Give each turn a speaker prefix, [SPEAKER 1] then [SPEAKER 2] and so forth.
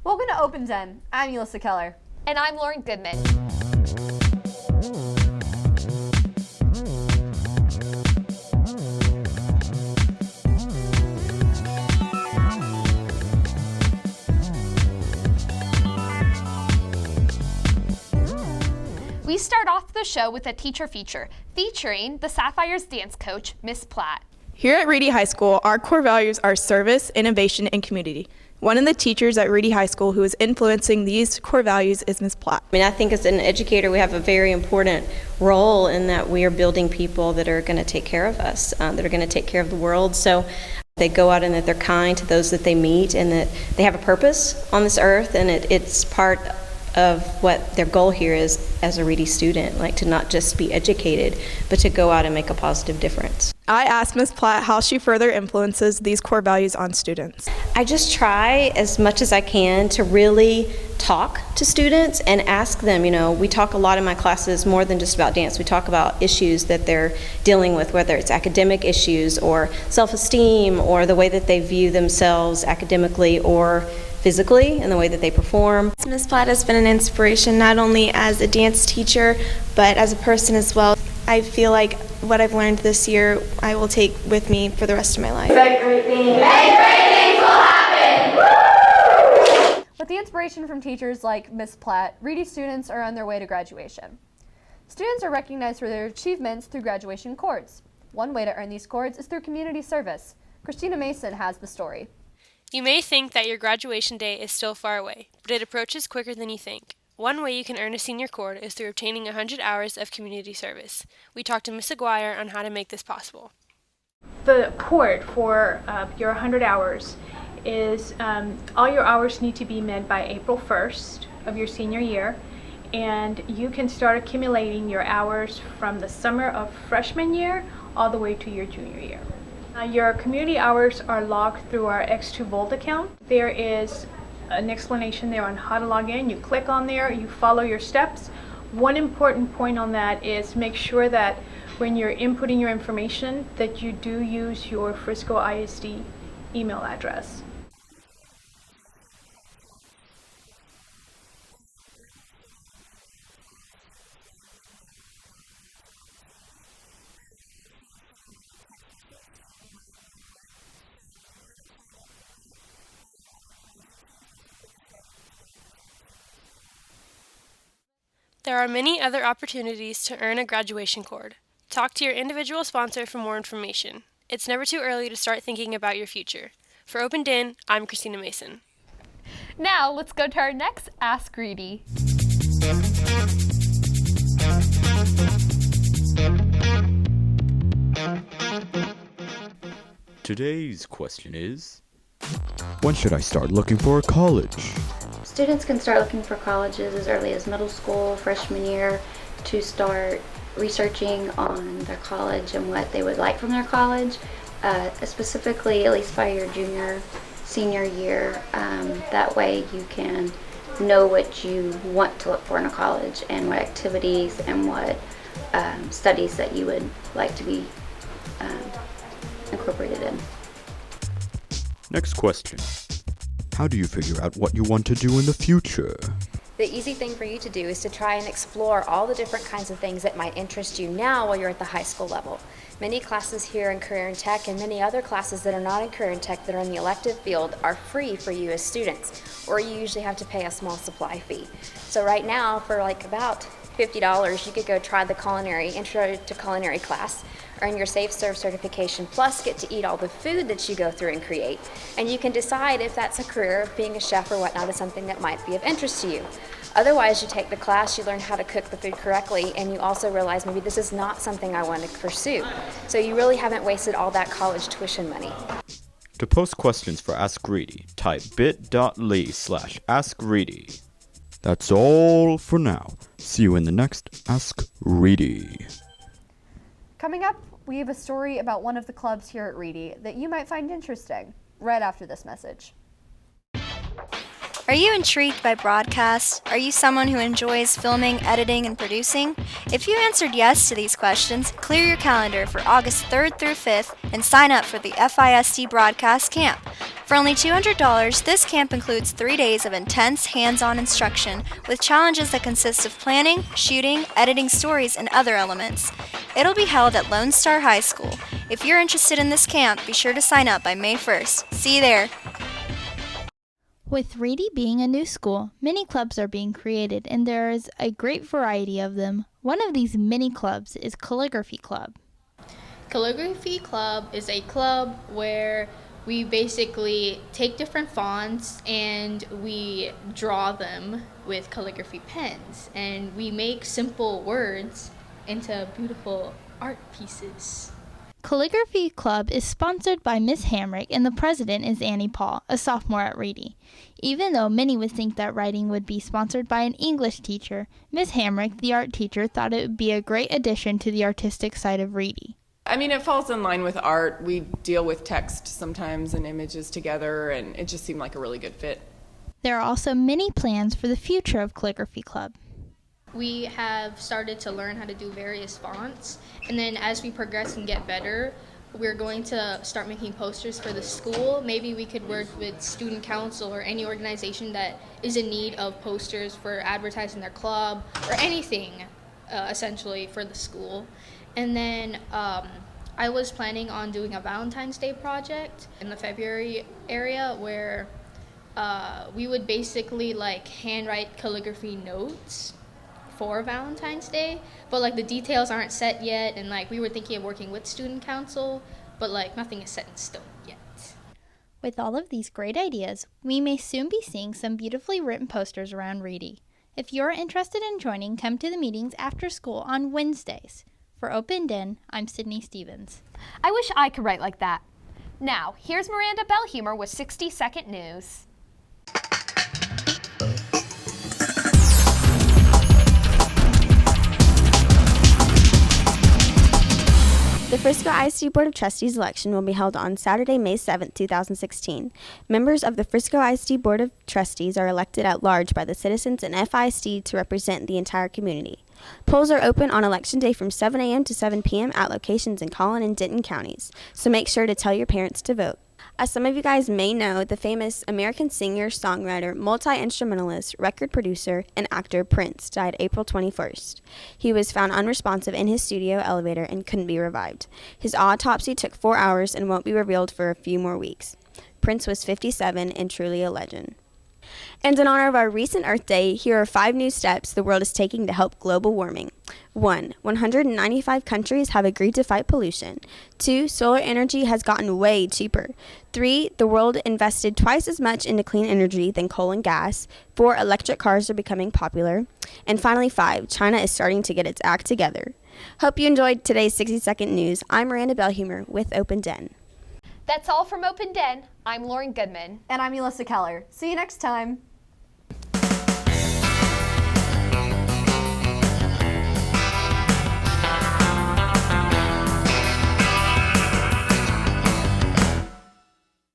[SPEAKER 1] Welcome to OPENDen. I'm Melissa Keller.
[SPEAKER 2] And I'm Lauren Goodman. We start off the show with a teacher feature, featuring the Sapphires dance coach, Miss Platt.
[SPEAKER 3] Here at Reedy High School, our core values are service, innovation, and community. One of the teachers at Reedy High School who is influencing these core values is Ms. Platt.
[SPEAKER 4] I think as an educator we have a very important role in that we are building people that are going to take care of us, that are going to take care of the world. So they go out and that they're kind to those that they meet and that they have a purpose on this earth, and it's part of what their goal here is as a Reedy student, like to not just be educated, but to go out and make a positive difference.
[SPEAKER 3] I asked Ms. Platt how she further influences these core values on students.
[SPEAKER 4] I just try as much as I can to really talk to students and ask them, we talk a lot in my classes more than just about dance. We talk about issues that they're dealing with, whether it's academic issues or self-esteem or the way that they view themselves academically or physically and the way that they perform.
[SPEAKER 5] Ms. Platt has been an inspiration not only as a dance teacher but as a person as well. I feel like what I've learned this year I will take with me for the rest of my life.
[SPEAKER 6] Expect great things. And great things will happen! Woo!
[SPEAKER 1] With the inspiration from teachers like Ms. Platt, Reedy students are on their way to graduation. Students are recognized for their achievements through graduation cords. One way to earn these cords is through community service. Christina Mason has the story.
[SPEAKER 7] You may think that your graduation day is still far away, but it approaches quicker than you think. One way you can earn a senior cord is through obtaining 100 hours of community service. We talked to Ms. Aguirre on how to make this possible.
[SPEAKER 8] The cord for your 100 hours is all your hours need to be met by April 1st of your senior year, and you can start accumulating your hours from the summer of freshman year all the way to your junior year. Your community hours are logged through our X2 Volt account. There is an explanation there on how to log in. You click on there, you follow your steps. One important point on that is make sure that when you're inputting your information that you do use your Frisco ISD email address.
[SPEAKER 7] There are many other opportunities to earn a graduation cord. Talk to your individual sponsor for more information. It's never too early to start thinking about your future. For OPENDen, I'm Christina Mason.
[SPEAKER 2] Now, let's go to our next Ask Reedy.
[SPEAKER 9] Today's question is, when should I start looking for a college?
[SPEAKER 10] Students can start looking for colleges as early as middle school, freshman year, to start researching on their college and what they would like from their college, specifically at least by your senior year. That way you can know what you want to look for in a college and what activities and what studies that you would like to be incorporated in.
[SPEAKER 9] Next question. How do you figure out what you want to do in the future?
[SPEAKER 11] The easy thing for you to do is to try and explore all the different kinds of things that might interest you now while you're at the high school level. Many classes here in Career and Tech and many other classes that are not in Career and Tech that are in the elective field are free for you as students, or you usually have to pay a small supply fee. So right now, for like about $50, you could go try the Intro to Culinary class, earn your Safe Serve certification, plus get to eat all the food that you go through and create. And you can decide if that's a career of being a chef or whatnot is something that might be of interest to you. Otherwise, you take the class, you learn how to cook the food correctly, and you also realize maybe this is not something I want to pursue. So you really haven't wasted all that college tuition money.
[SPEAKER 9] To post questions for Ask Reedy, type bit.ly/AskReedy. That's all for now. See you in the next Ask Reedy.
[SPEAKER 1] Coming up, we have a story about one of the clubs here at Reedy that you might find interesting right after this message.
[SPEAKER 12] Are you intrigued by broadcast? Are you someone who enjoys filming, editing, and producing? If you answered yes to these questions, clear your calendar for August 3rd through 5th and sign up for the FISD Broadcast Camp. For only $200, this camp includes 3 days of intense hands-on instruction with challenges that consist of planning, shooting, editing stories, and other elements. It'll be held at Lone Star High School. If you're interested in this camp, be sure to sign up by May 1st. See you there.
[SPEAKER 13] With Reedy being a new school, mini clubs are being created, and there is a great variety of them. One of these mini clubs is Calligraphy Club.
[SPEAKER 14] Calligraphy Club is a club where we basically take different fonts and we draw them with calligraphy pens, and we make simple words into beautiful art pieces.
[SPEAKER 13] Calligraphy Club is sponsored by Miss Hamrick, and the president is Annie Paul, a sophomore at Reedy. Even though many would think that writing would be sponsored by an English teacher, Miss Hamrick, the art teacher, thought it would be a great addition to the artistic side of Reedy.
[SPEAKER 15] I mean, it falls in line with art. We deal with text sometimes and images together, and it just seemed like a really good fit.
[SPEAKER 13] There are also many plans for the future of Calligraphy Club.
[SPEAKER 14] We have started to learn how to do various fonts, and then as we progress and get better, we're going to start making posters for the school. Maybe we could work with student council or any organization that is in need of posters for advertising their club or anything essentially for the school. And then I was planning on doing a Valentine's Day project in the February area where we would basically like handwrite calligraphy notes for Valentine's Day, but like the details aren't set yet, and like we were thinking of working with student council, but like nothing is set in stone yet.
[SPEAKER 13] With all of these great ideas, we may soon be seeing some beautifully written posters around Reedy. If you're interested in joining, come to the meetings after school on Wednesdays. For OPENDen, I'm Sydney Stevens.
[SPEAKER 2] I wish I could write like that. Now, here's Miranda Bellhumer with 60-second news.
[SPEAKER 16] The Frisco ISD Board of Trustees election will be held on Saturday, May 7, 2016. Members of the Frisco ISD Board of Trustees are elected at large by the citizens and FISD to represent the entire community. Polls are open on Election Day from 7 a.m. to 7 p.m. at locations in Collin and Denton counties, so make sure to tell your parents to vote. As some of you guys may know, the famous American singer, songwriter, multi-instrumentalist, record producer, and actor Prince died April 21st. He was found unresponsive in his studio elevator and couldn't be revived. His autopsy took 4 hours and won't be revealed for a few more weeks. Prince was 57 and truly a legend. And in honor of our recent Earth Day, here are 5 new steps the world is taking to help global warming. 1. 195 countries have agreed to fight pollution. 2. Solar energy has gotten way cheaper. 3. The world invested twice as much into clean energy than coal and gas. 4. Electric cars are becoming popular. And finally, 5. China is starting to get its act together. Hope you enjoyed today's 60-second news. I'm Miranda Bellhumer with OPENDen.
[SPEAKER 2] That's all from OPENDen. I'm Lauren Goodman.
[SPEAKER 1] And I'm Elissa Keller. See you next time.